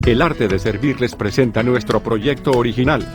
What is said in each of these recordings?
El arte de servir les presenta nuestro proyecto original.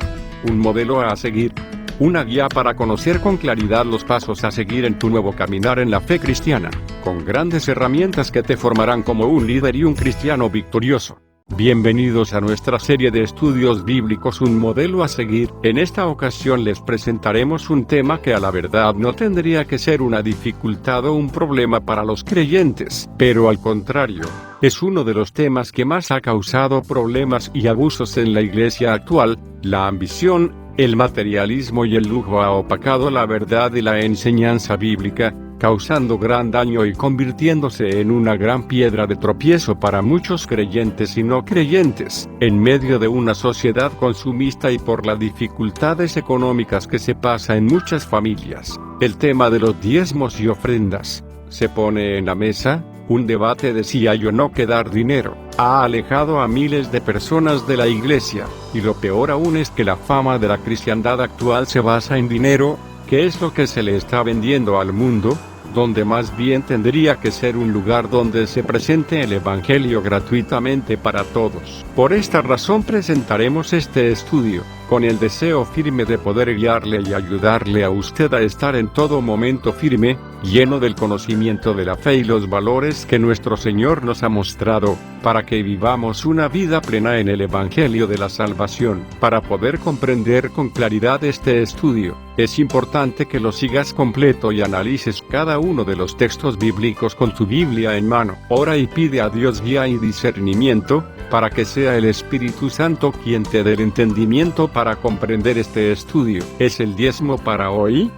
Un modelo a seguir. Una guía para conocer con claridad los pasos a seguir en tu nuevo caminar en la fe cristiana, con grandes herramientas que te formarán como un líder y un cristiano victorioso. Bienvenidos a nuestra serie de estudios bíblicos Un modelo a seguir. En esta ocasión les presentaremos un tema que a la verdad no tendría que ser una dificultad o un problema para los creyentes, pero al contrario, es uno de los temas que más ha causado problemas y abusos en la iglesia actual. La ambición, el materialismo y el lujo ha opacado la verdad y la enseñanza bíblica, causando gran daño y convirtiéndose en una gran piedra de tropiezo para muchos creyentes y no creyentes, en medio de una sociedad consumista y por las dificultades económicas que se pasa en muchas familias. El tema de los diezmos y ofrendas se pone en la mesa. Un debate de si hay o no que dar dinero ha alejado a miles de personas de la iglesia, y lo peor aún es que la fama de la cristiandad actual se basa en dinero, que es lo que se le está vendiendo al mundo, donde más bien tendría que ser un lugar donde se presente el evangelio gratuitamente para todos. Por esta razón presentaremos este estudio, con el deseo firme de poder guiarle y ayudarle a usted a estar en todo momento firme, lleno del conocimiento de la fe y los valores que nuestro Señor nos ha mostrado, para que vivamos una vida plena en el evangelio de la salvación. Para poder comprender con claridad este estudio, es importante que lo sigas completo y analices cada uno de los textos bíblicos con tu Biblia en mano. Ora y pide a Dios guía y discernimiento, para que sea el Espíritu Santo quien te dé el entendimiento para comprender este estudio. ¿Es el diezmo para hoy?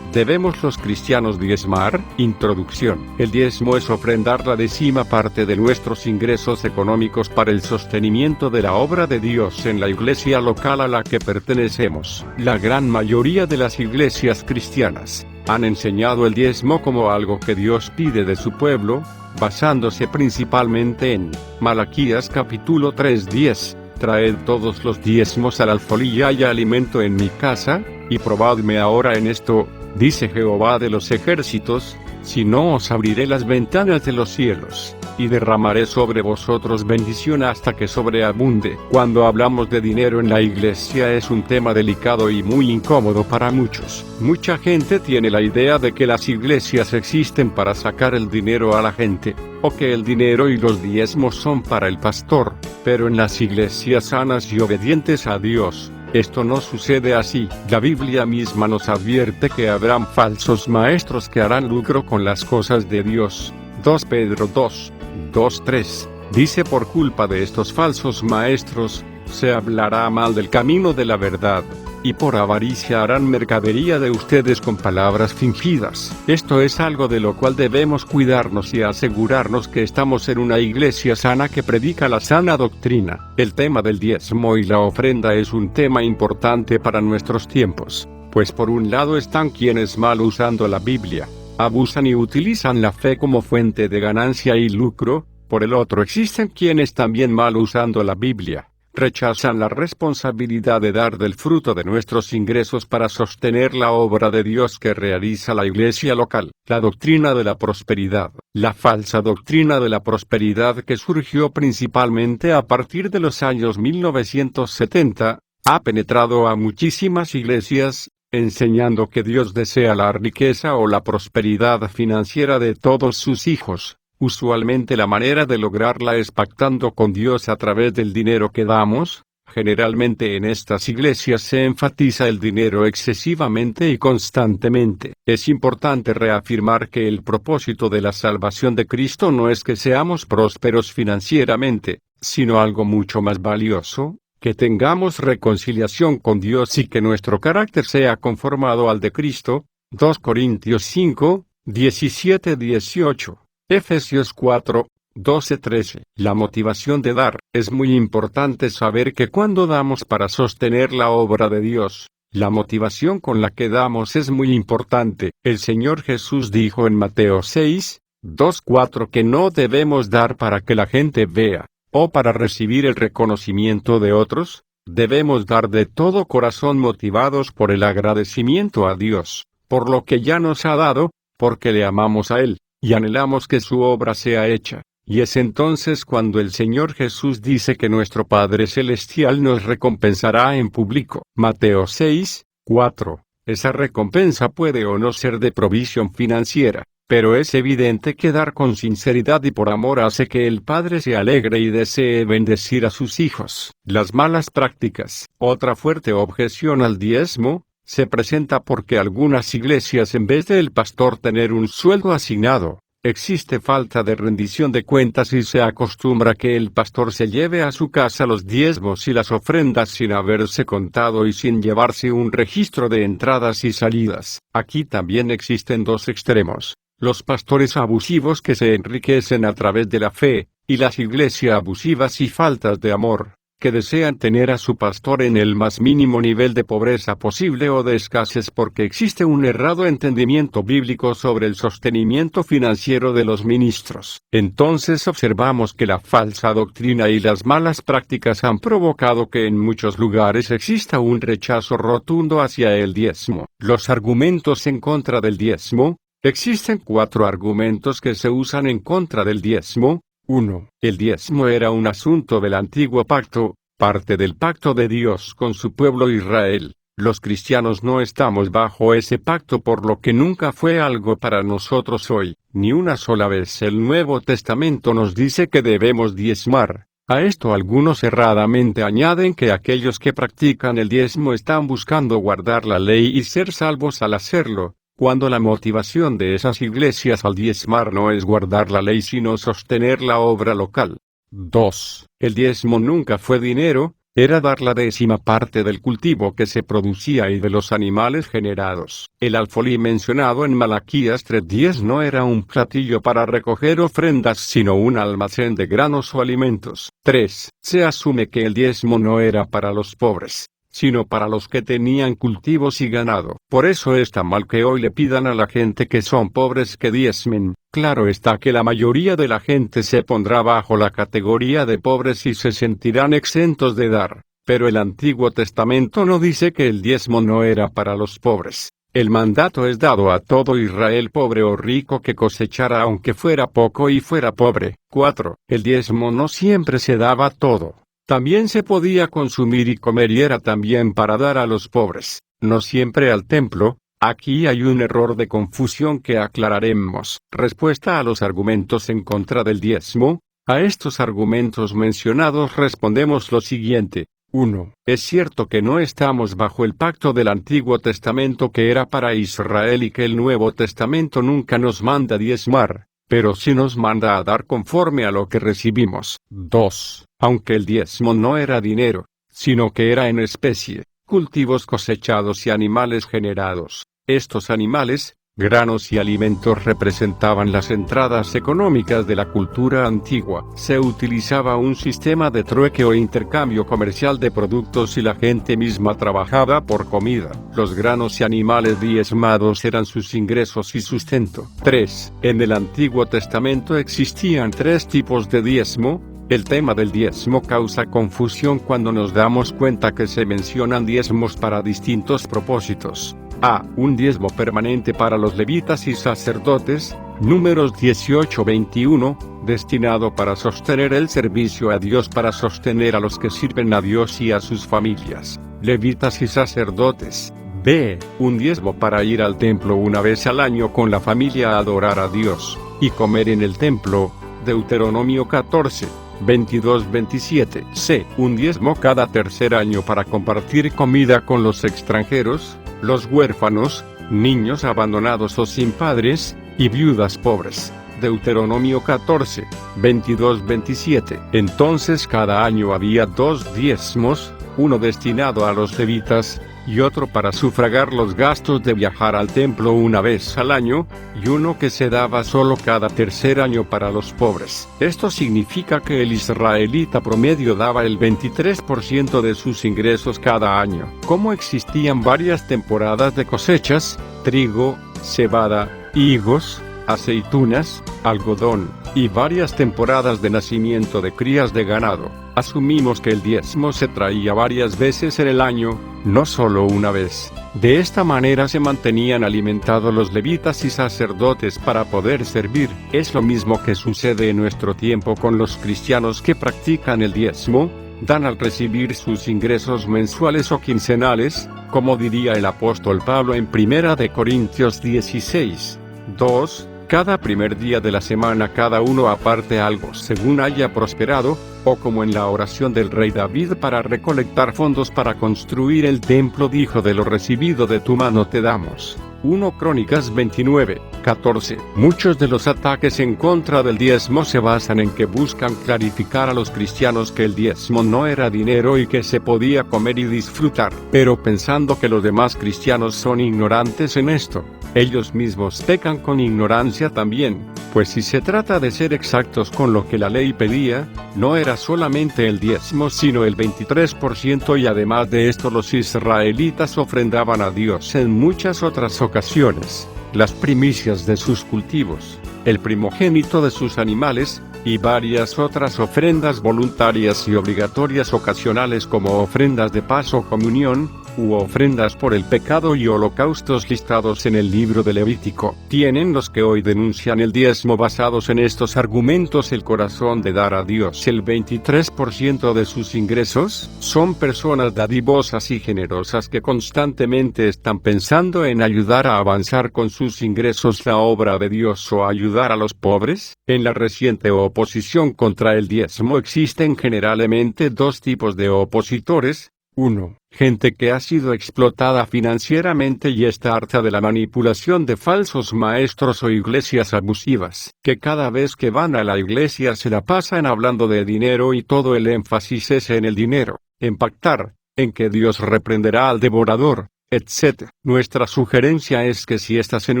¿Debemos los cristianos diezmar? Introducción. El diezmo es ofrendar la 10ª parte de nuestros ingresos económicos para el sostenimiento de la obra de Dios en la iglesia local a la que pertenecemos. La gran mayoría de las iglesias cristianas han enseñado el diezmo como algo que Dios pide de su pueblo, basándose principalmente en Malaquías capítulo 3:10. Traed todos los diezmos al alfolí y haya alimento en mi casa, y probadme ahora en esto, dice Jehová de los ejércitos, si no os abriré las ventanas de los cielos, y derramaré sobre vosotros bendición hasta que sobreabunde. Cuando hablamos de dinero en la iglesia es un tema delicado y muy incómodo para muchos. Mucha gente tiene la idea de que las iglesias existen para sacar el dinero a la gente, o que el dinero y los diezmos son para el pastor, pero en las iglesias sanas y obedientes a Dios, esto no sucede así. La Biblia misma nos advierte que habrán falsos maestros que harán lucro con las cosas de Dios. 2 Pedro 2:3 dice: por culpa de estos falsos maestros, se hablará mal del camino de la verdad, y por avaricia harán mercadería de ustedes con palabras fingidas. Esto es algo de lo cual debemos cuidarnos y asegurarnos que estamos en una iglesia sana que predica la sana doctrina. El tema del diezmo y la ofrenda es un tema importante para nuestros tiempos, pues por un lado están quienes mal usando la Biblia, abusan y utilizan la fe como fuente de ganancia y lucro. Por el otro existen quienes también mal usando la Biblia, rechazan la responsabilidad de dar del fruto de nuestros ingresos para sostener la obra de Dios que realiza la iglesia local. La doctrina de la prosperidad. La falsa doctrina de la prosperidad, que surgió principalmente a partir de los años 1970, ha penetrado a muchísimas iglesias, enseñando que Dios desea la riqueza o la prosperidad financiera de todos sus hijos. Usualmente la manera de lograrla es pactando con Dios a través del dinero que damos. Generalmente en estas iglesias se enfatiza el dinero excesivamente y constantemente. Es importante reafirmar que el propósito de la salvación de Cristo no es que seamos prósperos financieramente, sino algo mucho más valioso, que tengamos reconciliación con Dios y que nuestro carácter sea conformado al de Cristo. 2 Corintios 5:17-18. Efesios 4:12-13. La motivación de dar. Es muy importante saber que cuando damos para sostener la obra de Dios, la motivación con la que damos es muy importante. El Señor Jesús dijo en Mateo 6:2-4 que no debemos dar para que la gente vea, o para recibir el reconocimiento de otros. Debemos dar de todo corazón motivados por el agradecimiento a Dios, por lo que ya nos ha dado, porque le amamos a Él, y anhelamos que su obra sea hecha, Y es entonces cuando el Señor Jesús dice que nuestro Padre Celestial nos recompensará en público. Mateo 6:4. Esa recompensa puede o no ser de provisión financiera, pero es evidente que dar con sinceridad y por amor hace que el Padre se alegre y desee bendecir a sus hijos. Las malas prácticas. Otra fuerte objeción al diezmo se presenta porque algunas iglesias, en vez del pastor tener un sueldo asignado, existe falta de rendición de cuentas y se acostumbra que el pastor se lleve a su casa los diezmos y las ofrendas sin haberse contado y sin llevarse un registro de entradas y salidas. Aquí también existen dos extremos: los pastores abusivos que se enriquecen a través de la fe, y las iglesias abusivas y faltas de amor, que desean tener a su pastor en el más mínimo nivel de pobreza posible o de escasez porque existe un errado entendimiento bíblico sobre el sostenimiento financiero de los ministros. Entonces observamos que la falsa doctrina y las malas prácticas han provocado que en muchos lugares exista un rechazo rotundo hacia el diezmo. Los argumentos en contra del diezmo. Existen 4 argumentos que se usan en contra del diezmo. 1. El diezmo era un asunto del antiguo pacto, parte del pacto de Dios con su pueblo Israel. Los cristianos no estamos bajo ese pacto, por lo que nunca fue algo para nosotros hoy. Ni una sola vez el Nuevo Testamento nos dice que debemos diezmar. A esto algunos erradamente añaden que aquellos que practican el diezmo están buscando guardar la ley y ser salvos al hacerlo, cuando la motivación de esas iglesias al diezmar no es guardar la ley sino sostener la obra local. 2. El diezmo nunca fue dinero, era dar la 10ª parte del cultivo que se producía y de los animales generados. El alfolí mencionado en Malaquías 3:10 no era un platillo para recoger ofrendas sino un almacén de granos o alimentos. 3. Se asume que el diezmo no era para los pobres, sino para los que tenían cultivos y ganado. Por eso está mal que hoy le pidan a la gente que son pobres que diezmen. Claro está que la mayoría de la gente se pondrá bajo la categoría de pobres y se sentirán exentos de dar. Pero el Antiguo Testamento no dice que el diezmo no era para los pobres. El mandato es dado a todo Israel, pobre o rico, que cosechara aunque fuera poco y fuera pobre. 4. El diezmo no siempre se daba todo. También se podía consumir y comer y era también para dar a los pobres, no siempre al templo. Aquí hay un error de confusión que aclararemos. Respuesta a los argumentos en contra del diezmo. A estos argumentos mencionados respondemos lo siguiente. 1. Es cierto que no estamos bajo el pacto del Antiguo Testamento que era para Israel y que el Nuevo Testamento nunca nos manda diezmar, pero sí nos manda a dar conforme a lo que recibimos. 2. Aunque el diezmo no era dinero, sino que era en especie, cultivos cosechados y animales generados. Estos animales, granos y alimentos representaban las entradas económicas de la cultura antigua. Se utilizaba un sistema de trueque o intercambio comercial de productos y la gente misma trabajaba por comida. Los granos y animales diezmados eran sus ingresos y sustento. 3. En el Antiguo Testamento existían 3 tipos de diezmo. El tema del diezmo causa confusión cuando nos damos cuenta que se mencionan diezmos para distintos propósitos. A. Un diezmo permanente para los levitas y sacerdotes, Números 18:21, destinado para sostener el servicio a Dios, para sostener a los que sirven a Dios y a sus familias, levitas y sacerdotes. B. Un diezmo para ir al templo una vez al año con la familia a adorar a Dios, y comer en el templo, Deuteronomio 14:22-27. C. Un diezmo cada tercer año para compartir comida con los extranjeros, los huérfanos, niños abandonados o sin padres, y viudas pobres. Deuteronomio 14:22-27. Entonces cada año había 2 diezmos, uno destinado a los levitas, y otro para sufragar los gastos de viajar al templo una vez al año, y uno que se daba solo cada tercer año para los pobres. Esto significa que el israelita promedio daba el 23% de sus ingresos cada año. Como existían varias temporadas de cosechas, trigo, cebada, higos, aceitunas, algodón, y varias temporadas de nacimiento de crías de ganado, Asumimos que el diezmo se traía varias veces en el año, no solo una vez. De esta manera se mantenían alimentados los levitas y sacerdotes para poder servir. Es lo mismo que sucede en nuestro tiempo con los cristianos que practican el diezmo. Dan al recibir sus ingresos mensuales o quincenales, como diría el apóstol Pablo en 1 de Corintios 16, 2, cada primer día de la semana cada uno aparte algo según haya prosperado, o como en la oración del rey David para recolectar fondos para construir el templo dijo: de lo recibido de tu mano te damos. 1 Crónicas 29, 14. Muchos de los ataques en contra del diezmo se basan en que buscan clarificar a los cristianos que el diezmo no era dinero y que se podía comer y disfrutar, pero pensando que los demás cristianos son ignorantes en esto. Ellos mismos pecan con ignorancia también, pues si se trata de ser exactos con lo que la ley pedía, no era solamente el diezmo sino el 23% y además de esto los israelitas ofrendaban a Dios en muchas otras ocasiones, las primicias de sus cultivos, el primogénito de sus animales, y varias otras ofrendas voluntarias y obligatorias ocasionales como ofrendas de paz o comunión, u ofrendas por el pecado y holocaustos listados en el libro de Levítico. ¿Tienen los que hoy denuncian el diezmo basados en estos argumentos el corazón de dar a Dios el 23% de sus ingresos? Son personas dadivosas y generosas que constantemente están pensando en ayudar a avanzar con sus ingresos la obra de Dios o ayudar a los pobres. En la reciente oposición contra el diezmo existen generalmente dos tipos de opositores. 1. Gente que ha sido explotada financieramente y está harta de la manipulación de falsos maestros o iglesias abusivas, que cada vez que van a la iglesia se la pasan hablando de dinero y todo el énfasis es en el dinero, en pactar, en que Dios reprenderá al devorador, etc. Nuestra sugerencia es que si estás en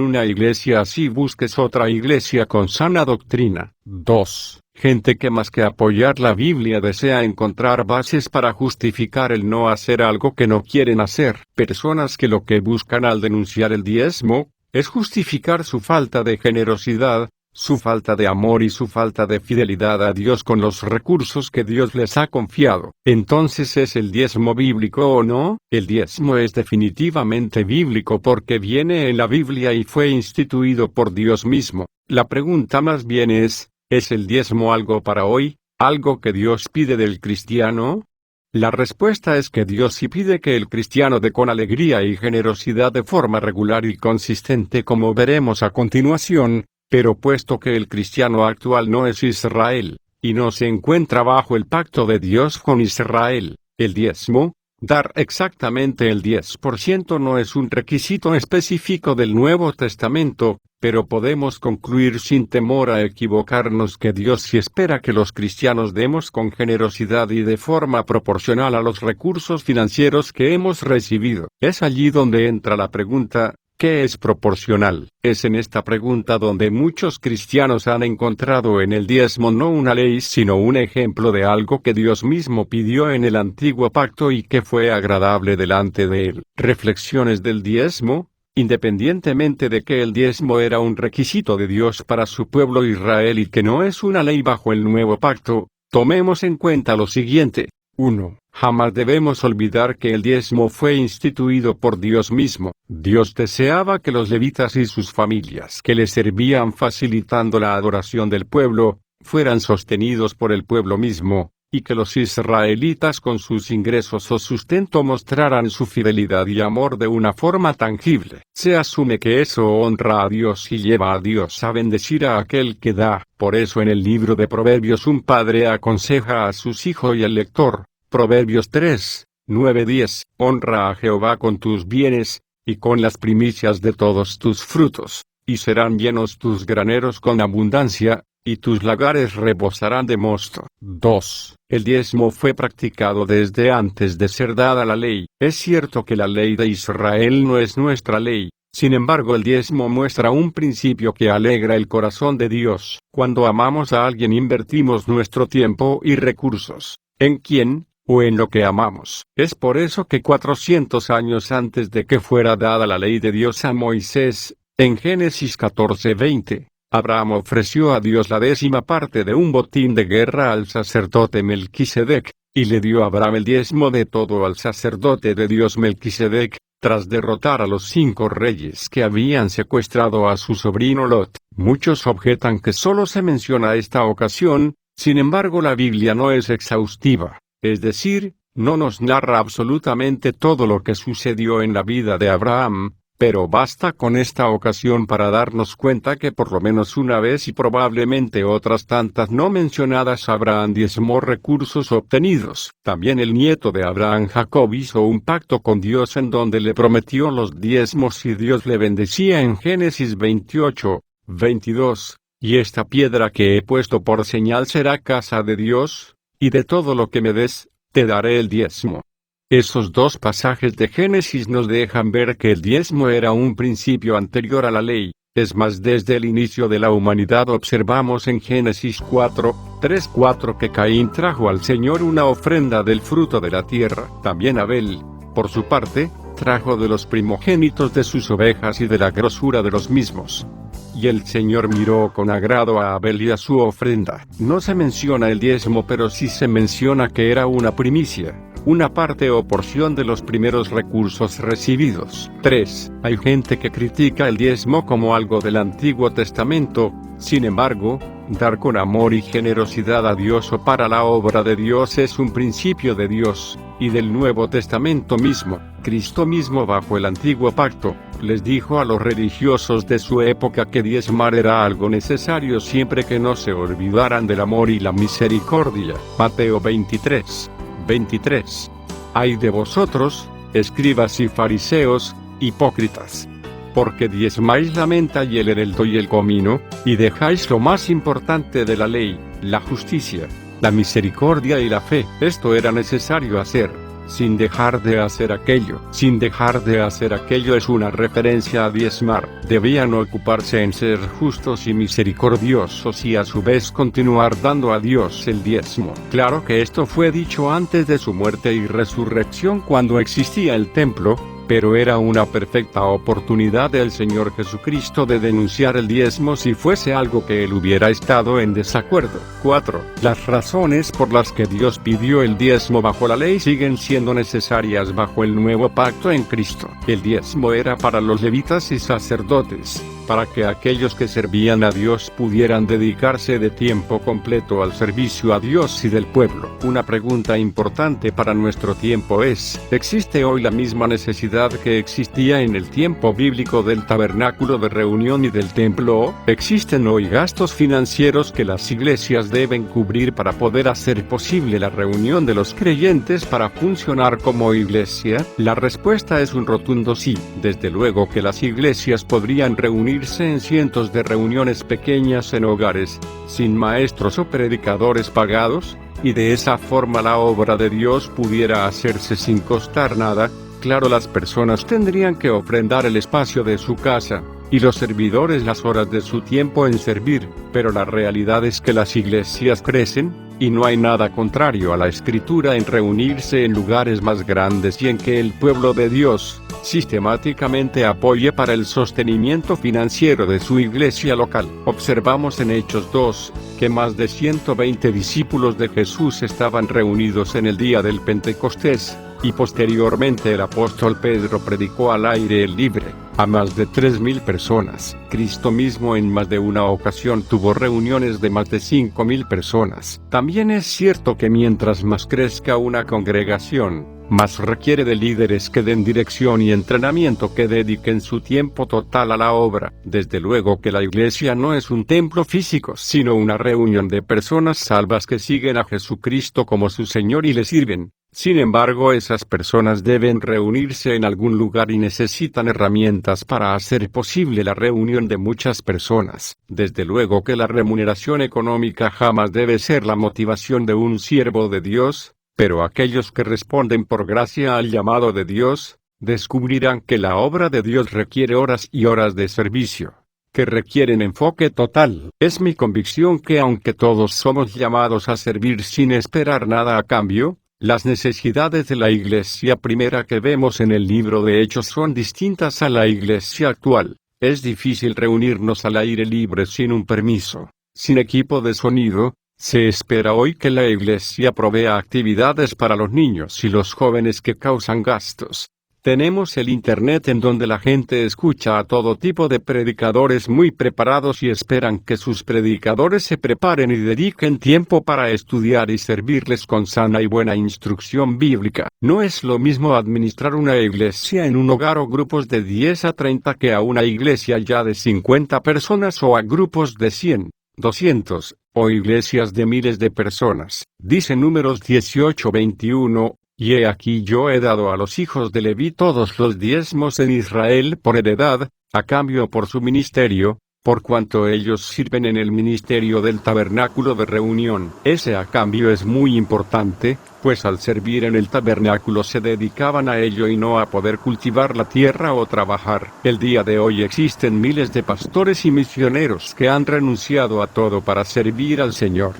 una iglesia así busques otra iglesia con sana doctrina. 2. Gente que más que apoyar la Biblia desea encontrar bases para justificar el no hacer algo que no quieren hacer. Personas que lo que buscan al denunciar el diezmo, es justificar su falta de generosidad, su falta de amor y su falta de fidelidad a Dios con los recursos que Dios les ha confiado. Entonces, ¿es el diezmo bíblico o no? El diezmo es definitivamente bíblico porque viene en la Biblia y fue instituido por Dios mismo. La pregunta más bien ¿es el diezmo algo para hoy, algo que Dios pide del cristiano? La respuesta es que Dios sí pide que el cristiano dé con alegría y generosidad de forma regular y consistente como veremos a continuación, pero puesto que el cristiano actual no es Israel, y no se encuentra bajo el pacto de Dios con Israel, el diezmo, dar exactamente el 10% no es un requisito específico del Nuevo Testamento, pero podemos concluir sin temor a equivocarnos que Dios sí espera que los cristianos demos con generosidad y de forma proporcional a los recursos financieros que hemos recibido. Es allí donde entra la pregunta, ¿qué es proporcional? Es en esta pregunta donde muchos cristianos han encontrado en el diezmo no una ley sino un ejemplo de algo que Dios mismo pidió en el antiguo pacto y que fue agradable delante de él. Reflexiones del diezmo. Independientemente de que el diezmo era un requisito de Dios para su pueblo Israel y que no es una ley bajo el nuevo pacto, tomemos en cuenta lo siguiente. 1. Jamás debemos olvidar que el diezmo fue instituido por Dios mismo. Dios deseaba que los levitas y sus familias que le servían facilitando la adoración del pueblo, fueran sostenidos por el pueblo mismo, y que los israelitas con sus ingresos o sustento mostraran su fidelidad y amor de una forma tangible. Se asume que eso honra a Dios y lleva a Dios a bendecir a aquel que da. Por eso en el libro de Proverbios un padre aconseja a sus hijos y al lector, Proverbios 3, 9-10, honra a Jehová con tus bienes, y con las primicias de todos tus frutos, y serán llenos tus graneros con abundancia, y tus lagares rebosarán de mosto. 2. El diezmo fue practicado desde antes de ser dada la ley. Es cierto que la ley de Israel no es nuestra ley. Sin embargo, el diezmo muestra un principio que alegra el corazón de Dios. Cuando amamos a alguien invertimos nuestro tiempo y recursos. ¿En quién? O en lo que amamos. Es por eso que 400 años antes de que fuera dada la ley de Dios a Moisés, en Génesis 14:20, Abraham ofreció a Dios la 10ª parte de un botín de guerra al sacerdote Melquisedec, y le dio Abraham el 10º de todo al sacerdote de Dios Melquisedec, tras derrotar a los 5 reyes que habían secuestrado a su sobrino Lot. Muchos objetan que solo se menciona esta ocasión, sin embargo la Biblia no es exhaustiva, es decir, no nos narra absolutamente todo lo que sucedió en la vida de Abraham, pero basta con esta ocasión para darnos cuenta que por lo menos una vez y probablemente otras tantas no mencionadas Abraham diezmó recursos obtenidos. También el nieto de Abraham, Jacob, hizo un pacto con Dios en donde le prometió los diezmos y Dios le bendecía en Génesis 28:22, y esta piedra que he puesto por señal será casa de Dios, y de todo lo que me des, te daré el diezmo. Esos 2 pasajes de Génesis nos dejan ver que el diezmo era un principio anterior a la ley. Es más, desde el inicio de la humanidad observamos en Génesis 4:3-4 que Caín trajo al Señor una ofrenda del fruto de la tierra. También Abel, por su parte, trajo de los primogénitos de sus ovejas y de la grosura de los mismos. Y el Señor miró con agrado a Abel y a su ofrenda. No se menciona el diezmo, pero sí se menciona que era una primicia, una parte o porción de los primeros recursos recibidos. 3. Hay gente que critica el diezmo como algo del Antiguo Testamento. Sin embargo, dar con amor y generosidad a Dios o para la obra de Dios es un principio de Dios, y del Nuevo Testamento mismo. Cristo mismo bajo el Antiguo Pacto, les dijo a los religiosos de su época que diezmar era algo necesario siempre que no se olvidaran del amor y la misericordia. Mateo 23:23. Ay de vosotros, escribas y fariseos, hipócritas, porque diezmáis la menta y el eneldo y el comino, y dejáis lo más importante de la ley, la justicia, la misericordia y la fe. Esto era necesario hacer, sin dejar de hacer aquello. Sin dejar de hacer aquello es una referencia a diezmar. Debían ocuparse en ser justos y misericordiosos y a su vez continuar dando a Dios el diezmo. Claro que esto fue dicho antes de su muerte y resurrección cuando existía el templo, pero era una perfecta oportunidad del Señor Jesucristo de denunciar el diezmo si fuese algo que él hubiera estado en desacuerdo. 4. Las razones por las que Dios pidió el diezmo bajo la ley siguen siendo necesarias bajo el nuevo pacto en Cristo. El diezmo era para los levitas y sacerdotes, para que aquellos que servían a Dios pudieran dedicarse de tiempo completo al servicio a Dios y del pueblo. Una pregunta importante para nuestro tiempo es, ¿existe hoy la misma necesidad que existía en el tiempo bíblico del tabernáculo de reunión y del templo? ¿Existen hoy gastos financieros que las iglesias deben cubrir para poder hacer posible la reunión de los creyentes para funcionar como iglesia? La respuesta es un rotundo sí. Desde luego que las iglesias podrían reunirse en cientos de reuniones pequeñas en hogares, sin maestros o predicadores pagados, y de esa forma la obra de Dios pudiera hacerse sin costar nada. Claro, las personas tendrían que ofrendar el espacio de su casa, y los servidores las horas de su tiempo en servir, pero la realidad es que las iglesias crecen, y no hay nada contrario a la Escritura en reunirse en lugares más grandes y en que el pueblo de Dios sistemáticamente apoye para el sostenimiento financiero de su iglesia local. Observamos en Hechos 2, que más de 120 discípulos de Jesús estaban reunidos en el día del Pentecostés, y posteriormente el apóstol Pedro predicó al aire libre a más de 3.000 personas. Cristo mismo en más de una ocasión tuvo reuniones de más de 5.000 personas. También es cierto que mientras más crezca una congregación, más requiere de líderes que den dirección y entrenamiento que dediquen su tiempo total a la obra. Desde luego que la iglesia no es un templo físico, sino una reunión de personas salvas que siguen a Jesucristo como su Señor y le sirven. Sin embargo, esas personas deben reunirse en algún lugar y necesitan herramientas para hacer posible la reunión de muchas personas. Desde luego que la remuneración económica jamás debe ser la motivación de un siervo de Dios, pero aquellos que responden por gracia al llamado de Dios, descubrirán que la obra de Dios requiere horas y horas de servicio, que requieren enfoque total. Es mi convicción que aunque todos somos llamados a servir sin esperar nada a cambio, las necesidades de la iglesia primera que vemos en el libro de Hechos son distintas a la iglesia actual. Es difícil reunirnos al aire libre sin un permiso, sin equipo de sonido. Se espera hoy que la iglesia provea actividades para los niños y los jóvenes que causan gastos. Tenemos el Internet en donde la gente escucha a todo tipo de predicadores muy preparados y esperan que sus predicadores se preparen y dediquen tiempo para estudiar y servirles con sana y buena instrucción bíblica. No es lo mismo administrar una iglesia en un hogar o grupos de 10 a 30 que a una iglesia ya de 50 personas o a grupos de 100, 200, o iglesias de miles de personas. Dice Números 18:21. Y he aquí yo he dado a los hijos de Leví todos los diezmos en Israel por heredad, a cambio por su ministerio, por cuanto ellos sirven en el ministerio del tabernáculo de reunión. Ese a cambio es muy importante, pues al servir en el tabernáculo se dedicaban a ello y no a poder cultivar la tierra o trabajar. El día de hoy existen miles de pastores y misioneros que han renunciado a todo para servir al Señor.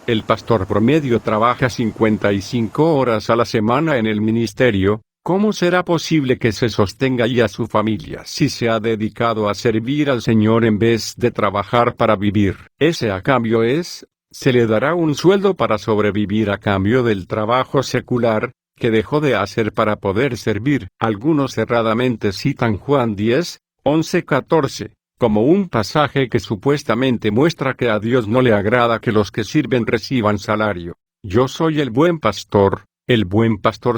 El pastor promedio trabaja 55 horas a la semana en el ministerio. ¿Cómo será posible que se sostenga y a su familia si se ha dedicado a servir al Señor en vez de trabajar para vivir? Ese a cambio se le dará un sueldo para sobrevivir a cambio del trabajo secular que dejó de hacer para poder servir. Algunos erradamente citan Juan 10, 11, 14. Como un pasaje que supuestamente muestra que a Dios no le agrada que los que sirven reciban salario. Yo soy el buen pastor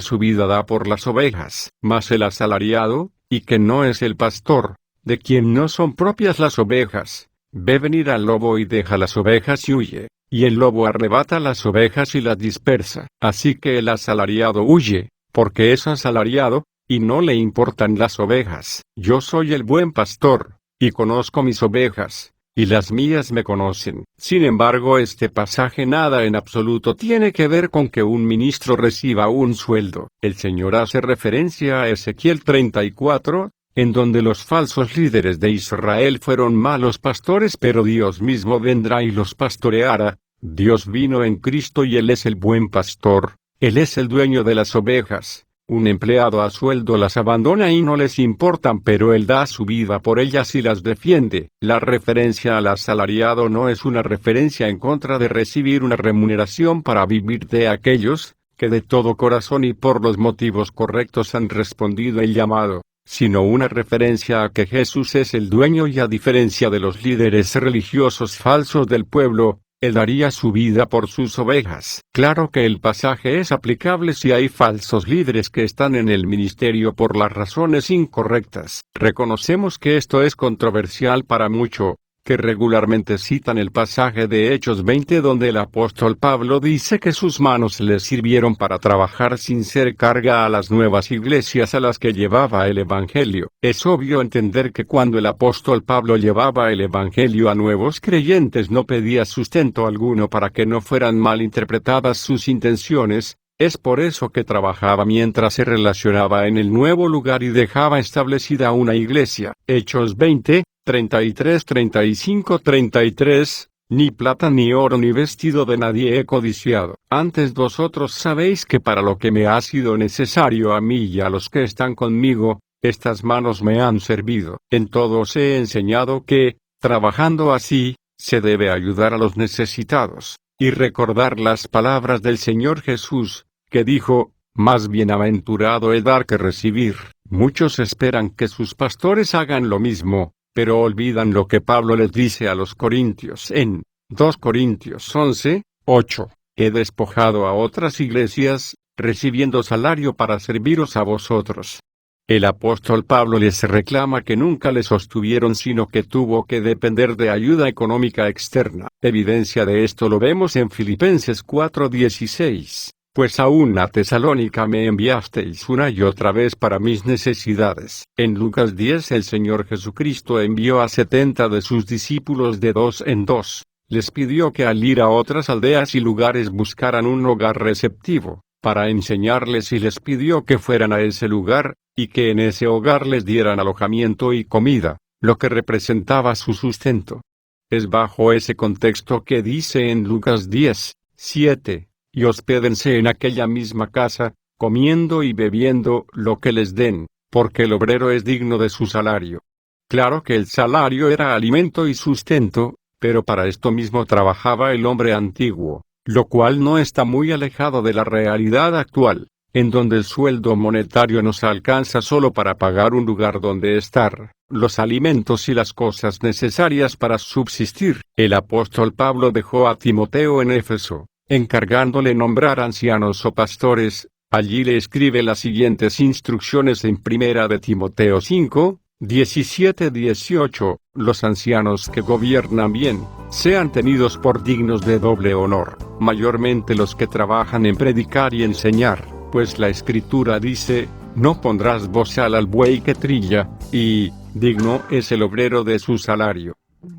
su vida da por las ovejas, mas el asalariado, y que no es el pastor, de quien no son propias las ovejas, ve venir al lobo y deja las ovejas y huye, y el lobo arrebata las ovejas y las dispersa. Así que el asalariado huye, porque es asalariado, y no le importan las ovejas. Yo soy el buen pastor, y conozco mis ovejas, y las mías me conocen. Sin embargo, este pasaje nada en absoluto tiene que ver con que un ministro reciba un sueldo. El Señor hace referencia a Ezequiel 34, en donde los falsos líderes de Israel fueron malos pastores, pero Dios mismo vendrá y los pastoreará. Dios vino en Cristo y Él es el buen pastor. Él es el dueño de las ovejas. Un empleado a sueldo las abandona y no les importan, pero él da su vida por ellas y las defiende. La referencia al asalariado no es una referencia en contra de recibir una remuneración para vivir de aquellos que de todo corazón y por los motivos correctos han respondido el llamado, sino una referencia a que Jesús es el dueño y a diferencia de los líderes religiosos falsos del pueblo, Él daría su vida por sus ovejas. Claro que el pasaje es aplicable si hay falsos líderes que están en el ministerio por las razones incorrectas. Reconocemos que esto es controversial para muchos, que regularmente citan el pasaje de Hechos 20 donde el apóstol Pablo dice que sus manos le sirvieron para trabajar sin ser carga a las nuevas iglesias a las que llevaba el Evangelio. Es obvio entender que cuando el apóstol Pablo llevaba el Evangelio a nuevos creyentes no pedía sustento alguno para que no fueran mal interpretadas sus intenciones. Es por eso que trabajaba mientras se relacionaba en el nuevo lugar y dejaba establecida una iglesia. Hechos 20, 33, 35, 33, ni plata ni oro ni vestido de nadie he codiciado. Antes vosotros sabéis que para lo que me ha sido necesario a mí y a los que están conmigo, estas manos me han servido. En todo os he enseñado que, trabajando así, se debe ayudar a los necesitados, y recordar las palabras del Señor Jesús, que dijo, más bienaventurado es dar que recibir. Muchos esperan que sus pastores hagan lo mismo, pero olvidan lo que Pablo les dice a los corintios en 2 Corintios 11, 8. He despojado a otras iglesias, recibiendo salario para serviros a vosotros. El apóstol Pablo les reclama que nunca les sostuvieron sino que tuvo que depender de ayuda económica externa. Evidencia de esto lo vemos en Filipenses 4:16. Pues aún a Tesalónica me enviasteis una y otra vez para mis necesidades. En Lucas 10 el Señor Jesucristo envió a 70 de sus discípulos de 2 en 2. Les pidió que al ir a otras aldeas y lugares buscaran un hogar receptivo, para enseñarles y les pidió que fueran a ese lugar, y que en ese hogar les dieran alojamiento y comida, lo que representaba su sustento. Es bajo ese contexto que dice en Lucas 10, 7. Y hospédense en aquella misma casa, comiendo y bebiendo lo que les den, porque el obrero es digno de su salario. Claro que el salario era alimento y sustento, pero para esto mismo trabajaba el hombre antiguo, lo cual no está muy alejado de la realidad actual, en donde el sueldo monetario nos alcanza solo para pagar un lugar donde estar, los alimentos y las cosas necesarias para subsistir. El apóstol Pablo dejó a Timoteo en Éfeso, encargándole nombrar ancianos o pastores. Allí le escribe las siguientes instrucciones en 1 de Timoteo 5, 17-18, los ancianos que gobiernan bien, sean tenidos por dignos de doble honor, mayormente los que trabajan en predicar y enseñar, pues la Escritura dice, no pondrás bozal al buey que trilla, y, digno es el obrero de su salario.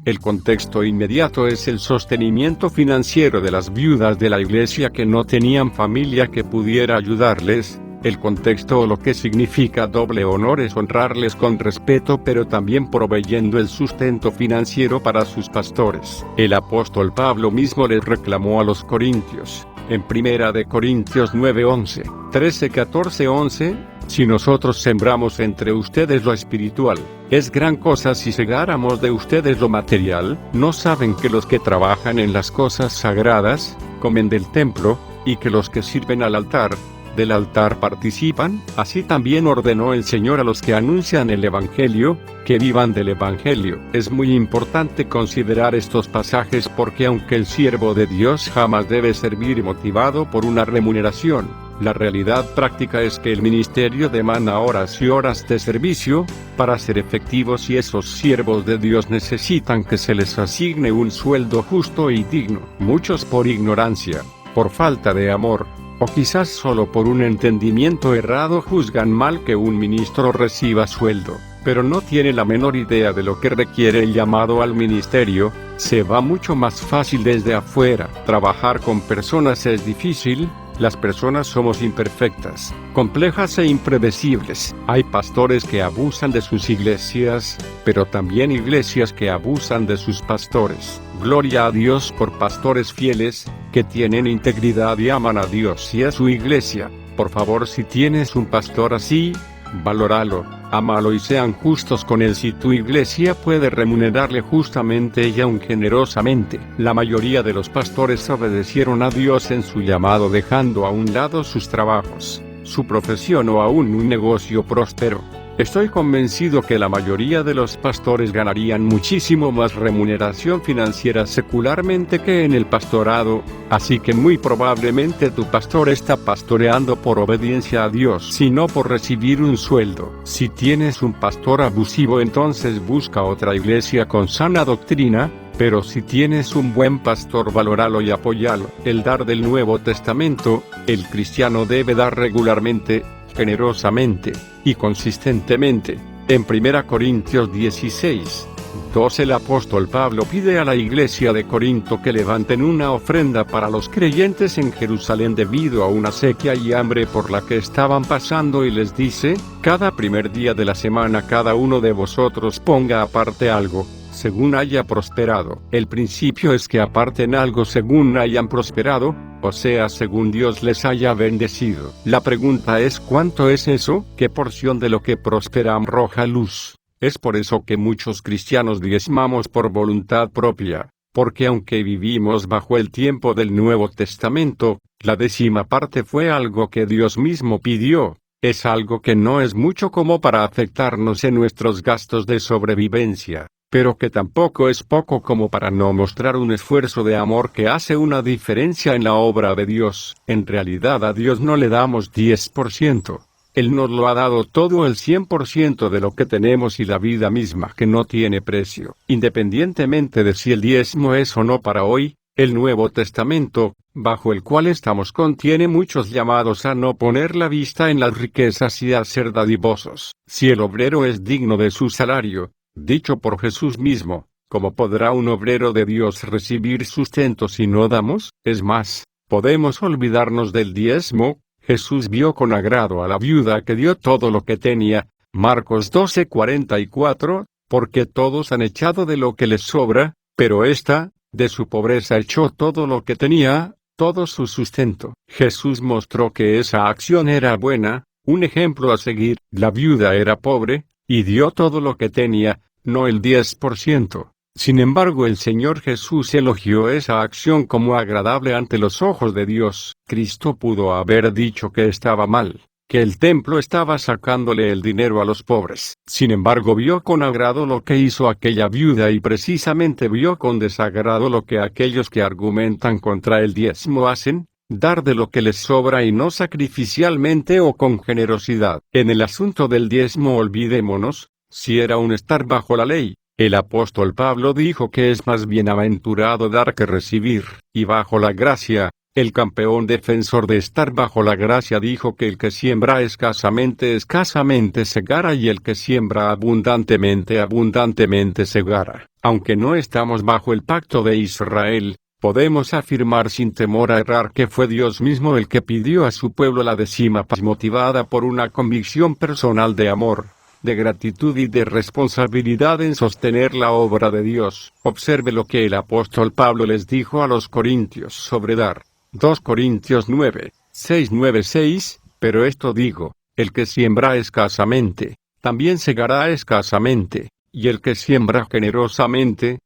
El contexto inmediato es el sostenimiento financiero de las viudas de la iglesia que no tenían familia que pudiera ayudarles. El contexto o lo que significa doble honor es honrarles con respeto pero también proveyendo el sustento financiero para sus pastores. El apóstol Pablo mismo les reclamó a los corintios, en 1 de Corintios 9:11, 13-14-11, si nosotros sembramos entre ustedes lo espiritual, es gran cosa si segáramos de ustedes lo material. ¿No saben que los que trabajan en las cosas sagradas, comen del templo, y que los que sirven al altar, del altar participan? Así también ordenó el Señor a los que anuncian el Evangelio, que vivan del Evangelio. Es muy importante considerar estos pasajes porque aunque el siervo de Dios jamás debe servir motivado por una remuneración, la realidad práctica es que el ministerio demanda horas y horas de servicio, para ser efectivos, y esos siervos de Dios necesitan que se les asigne un sueldo justo y digno. Muchos por ignorancia, por falta de amor, o quizás solo por un entendimiento errado juzgan mal que un ministro reciba sueldo, pero no tiene la menor idea de lo que requiere el llamado al ministerio. Se va mucho más fácil desde afuera. Trabajar con personas es difícil. Las personas somos imperfectas, complejas e impredecibles. Hay pastores que abusan de sus iglesias, pero también iglesias que abusan de sus pastores. Gloria a Dios por pastores fieles, que tienen integridad y aman a Dios y a su iglesia. Por favor, si tienes un pastor así, valóralo, ámalo y sean justos con él. Si tu iglesia puede remunerarle justamente y aun generosamente. La mayoría de los pastores obedecieron a Dios en su llamado dejando a un lado sus trabajos, su profesión o aún un negocio próspero. Estoy convencido que la mayoría de los pastores ganarían muchísimo más remuneración financiera secularmente que en el pastorado, así que muy probablemente tu pastor está pastoreando por obediencia a Dios, sino por recibir un sueldo. Si tienes un pastor abusivo, entonces busca otra iglesia con sana doctrina, pero si tienes un buen pastor, valóralo y apóyalo. El dar del Nuevo Testamento, el cristiano debe dar regularmente, generosamente y consistentemente. En 1 Corintios 16:2 el apóstol Pablo pide a la iglesia de Corinto que levanten una ofrenda para los creyentes en Jerusalén debido a una sequía y hambre por la que estaban pasando y les dice, cada primer día de la semana cada uno de vosotros ponga aparte algo, según haya prosperado. El principio es que aparten algo según hayan prosperado, o sea, según Dios les haya bendecido. La pregunta es ¿cuánto es eso? ¿Qué porción de lo que prospera arroja luz? Es por eso que muchos cristianos diezmamos por voluntad propia, porque aunque vivimos bajo el tiempo del Nuevo Testamento, la 10ª parte fue algo que Dios mismo pidió. Es algo que no es mucho como para afectarnos en nuestros gastos de sobrevivencia, pero que tampoco es poco como para no mostrar un esfuerzo de amor que hace una diferencia en la obra de Dios. En realidad a Dios no le damos 10%. Él nos lo ha dado todo, el 100% de lo que tenemos y la vida misma que no tiene precio. Independientemente de si el diezmo es o no para hoy, el Nuevo Testamento, bajo el cual estamos, contiene muchos llamados a no poner la vista en las riquezas y a ser dadivosos. Si el obrero es digno de su salario, dicho por Jesús mismo, ¿cómo podrá un obrero de Dios recibir sustento si no damos? Es más, podemos olvidarnos del diezmo. Jesús vio con agrado a la viuda que dio todo lo que tenía, Marcos 12:44, porque todos han echado de lo que les sobra, pero ésta, de su pobreza echó todo lo que tenía, todo su sustento. Jesús mostró que esa acción era buena, un ejemplo a seguir. La viuda era pobre, y dio todo lo que tenía, no el 10%. Sin embargo, el Señor Jesús elogió esa acción como agradable ante los ojos de Dios. Cristo pudo haber dicho que estaba mal, que el templo estaba sacándole el dinero a los pobres. Sin embargo, vio con agrado lo que hizo aquella viuda y precisamente vio con desagrado lo que aquellos que argumentan contra el diezmo hacen, dar de lo que les sobra y no sacrificialmente o con generosidad. En el asunto del diezmo olvidémonos, si era un estar bajo la ley. El apóstol Pablo dijo que es más bienaventurado dar que recibir, y bajo la gracia, el campeón defensor de estar bajo la gracia dijo que el que siembra escasamente segará y el que siembra abundantemente segará. Aunque no estamos bajo el pacto de Israel, podemos afirmar sin temor a errar que fue Dios mismo el que pidió a su pueblo la décima parte motivada por una convicción personal de amor, de gratitud y de responsabilidad en sostener la obra de Dios. Observe lo que el apóstol Pablo les dijo a los corintios sobre dar. 2 Corintios 9, 6, pero esto digo, el que siembra escasamente, también segará escasamente, y el que siembra generosamente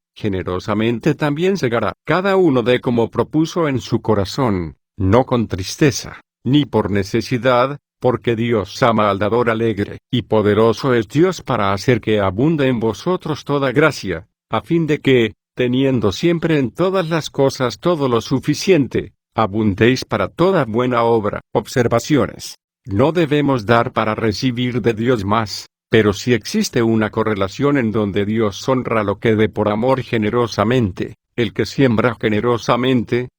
también segará. Cada uno dé como propuso en su corazón, no con tristeza, ni por necesidad, porque Dios ama al dador alegre, y poderoso es Dios para hacer que abunde en vosotros toda gracia, a fin de que, teniendo siempre en todas las cosas todo lo suficiente, abundéis para toda buena obra. Observaciones. No debemos dar para recibir de Dios más, pero si existe una correlación en donde Dios honra lo que dé por amor generosamente, el que siembra generosamente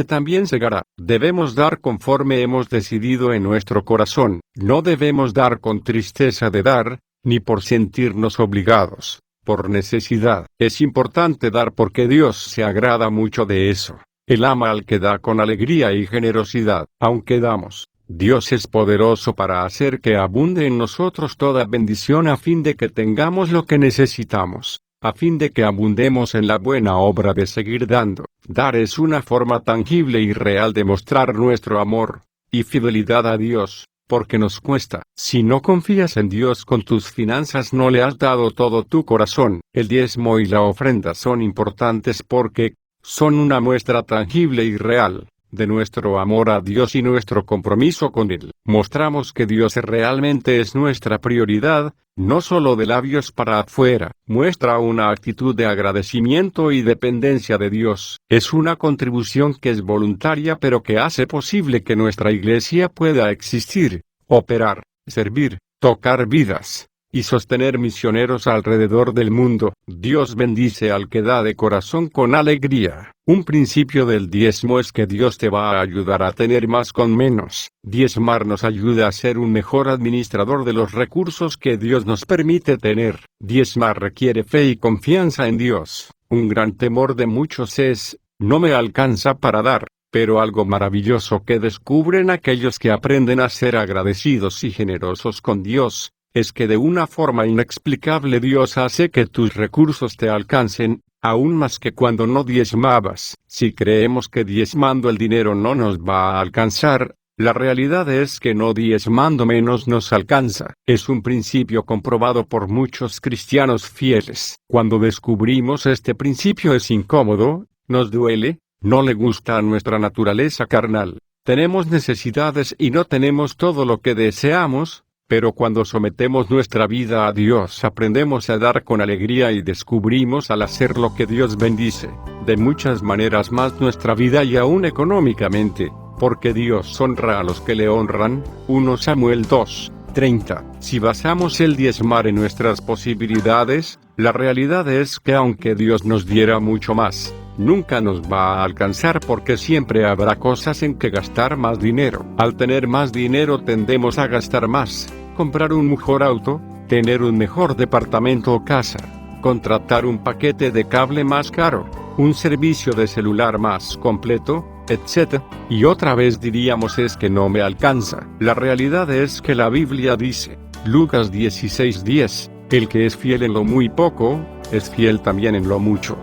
también segará. Debemos dar conforme hemos decidido en nuestro corazón. No debemos dar con tristeza de dar, ni por sentirnos obligados, por necesidad. Es importante dar porque Dios se agrada mucho de eso. Él ama al que da con alegría y generosidad. Aunque damos, Dios es poderoso para hacer que abunde en nosotros toda bendición a fin de que tengamos lo que necesitamos, a fin de que abundemos en la buena obra de seguir dando. Dar es una forma tangible y real de mostrar nuestro amor y fidelidad a Dios, porque nos cuesta. Si no confías en Dios con tus finanzas, no le has dado todo tu corazón. El diezmo y la ofrenda son importantes porque son una muestra tangible y real de nuestro amor a Dios y nuestro compromiso con Él. Mostramos que Dios realmente es nuestra prioridad, no solo de labios para afuera. Muestra una actitud de agradecimiento y dependencia de Dios. Es una contribución que es voluntaria pero que hace posible que nuestra iglesia pueda existir, operar, servir, tocar vidas y sostener misioneros alrededor del mundo. Dios bendice al que da de corazón con alegría. Un principio del diezmo es que Dios te va a ayudar a tener más con menos. Diezmar nos ayuda a ser un mejor administrador de los recursos que Dios nos permite tener. Diezmar requiere fe y confianza en Dios. Un gran temor de muchos es, no me alcanza para dar. Pero algo maravilloso que descubren aquellos que aprenden a ser agradecidos y generosos con Dios, es que de una forma inexplicable Dios hace que tus recursos te alcancen, aún más que cuando no diezmabas. Si creemos que diezmando el dinero no nos va a alcanzar, la realidad es que no diezmando menos nos alcanza. Es un principio comprobado por muchos cristianos fieles. Cuando descubrimos este principio es incómodo, nos duele, no le gusta a nuestra naturaleza carnal. Tenemos necesidades y no tenemos todo lo que deseamos. Pero cuando sometemos nuestra vida a Dios aprendemos a dar con alegría y descubrimos al hacer lo que Dios bendice, de muchas maneras más nuestra vida y aún económicamente, porque Dios honra a los que le honran. 1 Samuel 2:30. Si basamos el diezmar en nuestras posibilidades, la realidad es que aunque Dios nos diera mucho más, nunca nos va a alcanzar porque siempre habrá cosas en que gastar más dinero. Al tener más dinero tendemos a gastar más, comprar un mejor auto, tener un mejor departamento o casa, contratar un paquete de cable más caro, un servicio de celular más completo, etc. Y otra vez diríamos es que no me alcanza. La realidad es que la Biblia dice, Lucas 16:10, el que es fiel en lo muy poco, es fiel también en lo mucho.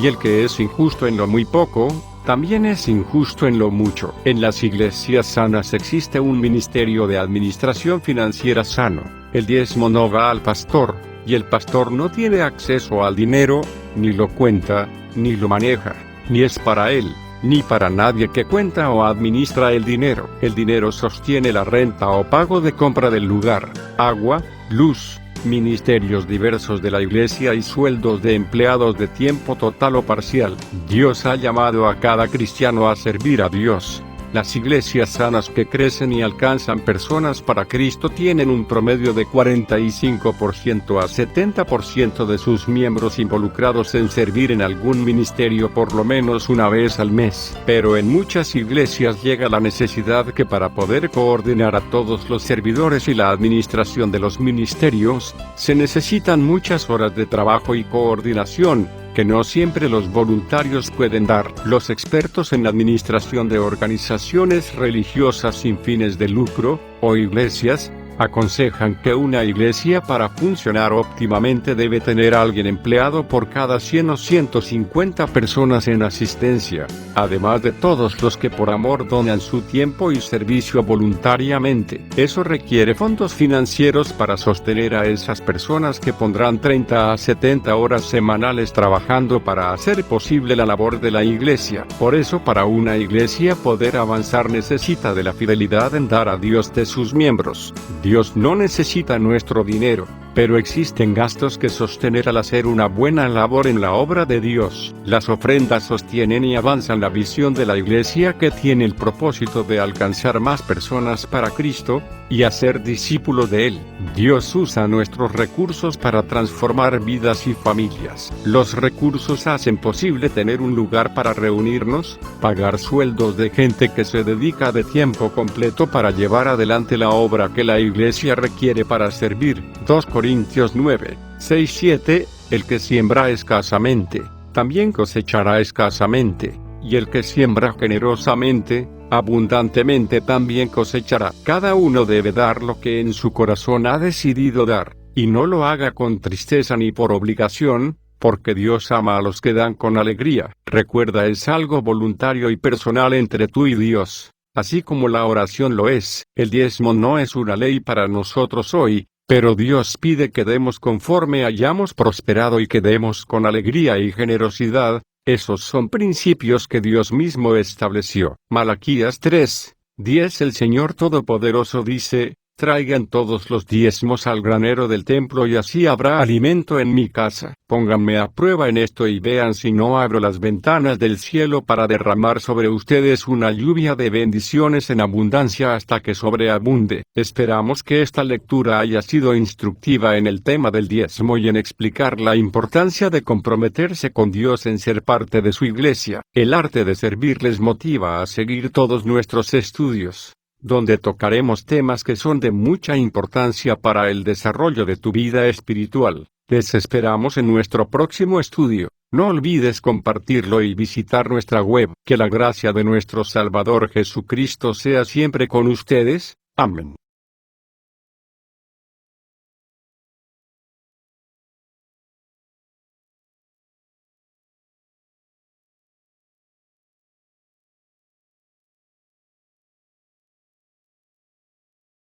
Y el que es injusto en lo muy poco, también es injusto en lo mucho. En las iglesias sanas existe un ministerio de administración financiera sano. El diezmo no va al pastor, y el pastor no tiene acceso al dinero, ni lo cuenta, ni lo maneja, ni es para él, ni para nadie que cuenta o administra el dinero. El dinero sostiene la renta o pago de compra del lugar, agua, luz, ministerios diversos de la iglesia y sueldos de empleados de tiempo total o parcial. Dios ha llamado a cada cristiano a servir a Dios. Las iglesias sanas que crecen y alcanzan personas para Cristo tienen un promedio de 45% a 70% de sus miembros involucrados en servir en algún ministerio por lo menos una vez al mes. Pero en muchas iglesias llega la necesidad que para poder coordinar a todos los servidores y la administración de los ministerios, se necesitan muchas horas de trabajo y coordinación, que no siempre los voluntarios pueden dar. Los expertos en administración de organizaciones religiosas sin fines de lucro, o iglesias, aconsejan que una iglesia para funcionar óptimamente debe tener a alguien empleado por cada 100 o 150 personas en asistencia, además de todos los que por amor donan su tiempo y servicio voluntariamente. Eso requiere fondos financieros para sostener a esas personas que pondrán 30 a 70 horas semanales trabajando para hacer posible la labor de la iglesia. Por eso, para una iglesia poder avanzar necesita de la fidelidad en dar a Dios de sus miembros. Dios no necesita nuestro dinero, pero existen gastos que sostener al hacer una buena labor en la obra de Dios. Las ofrendas sostienen y avanzan la visión de la iglesia, que tiene el propósito de alcanzar más personas para Cristo y hacer discípulos de Él. Dios usa nuestros recursos para transformar vidas y familias. Los recursos hacen posible tener un lugar para reunirnos, pagar sueldos de gente que se dedica de tiempo completo para llevar adelante la obra que la iglesia requiere para servir. 2 Corintios 9, 6, 7, el que siembra escasamente, también cosechará escasamente, y el que siembra generosamente, abundantemente también cosechará. Cada uno debe dar lo que en su corazón ha decidido dar, y no lo haga con tristeza ni por obligación, porque Dios ama a los que dan con alegría. Recuerda, es algo voluntario y personal entre tú y Dios, así como la oración lo es. El diezmo no es una ley para nosotros hoy, pero Dios pide que demos conforme hayamos prosperado y que demos con alegría y generosidad. Esos son principios que Dios mismo estableció. Malaquías 3, 10. El Señor Todopoderoso dice: traigan todos los diezmos al granero del templo y así habrá alimento en mi casa. Pónganme a prueba en esto y vean si no abro las ventanas del cielo para derramar sobre ustedes una lluvia de bendiciones en abundancia hasta que sobreabunde. Esperamos que esta lectura haya sido instructiva en el tema del diezmo y en explicar la importancia de comprometerse con Dios en ser parte de su iglesia. El arte de servir les motiva a seguir todos nuestros estudios, donde tocaremos temas que son de mucha importancia para el desarrollo de tu vida espiritual. Les esperamos en nuestro próximo estudio. No olvides compartirlo y visitar nuestra web. Que la gracia de nuestro Salvador Jesucristo sea siempre con ustedes. Amén.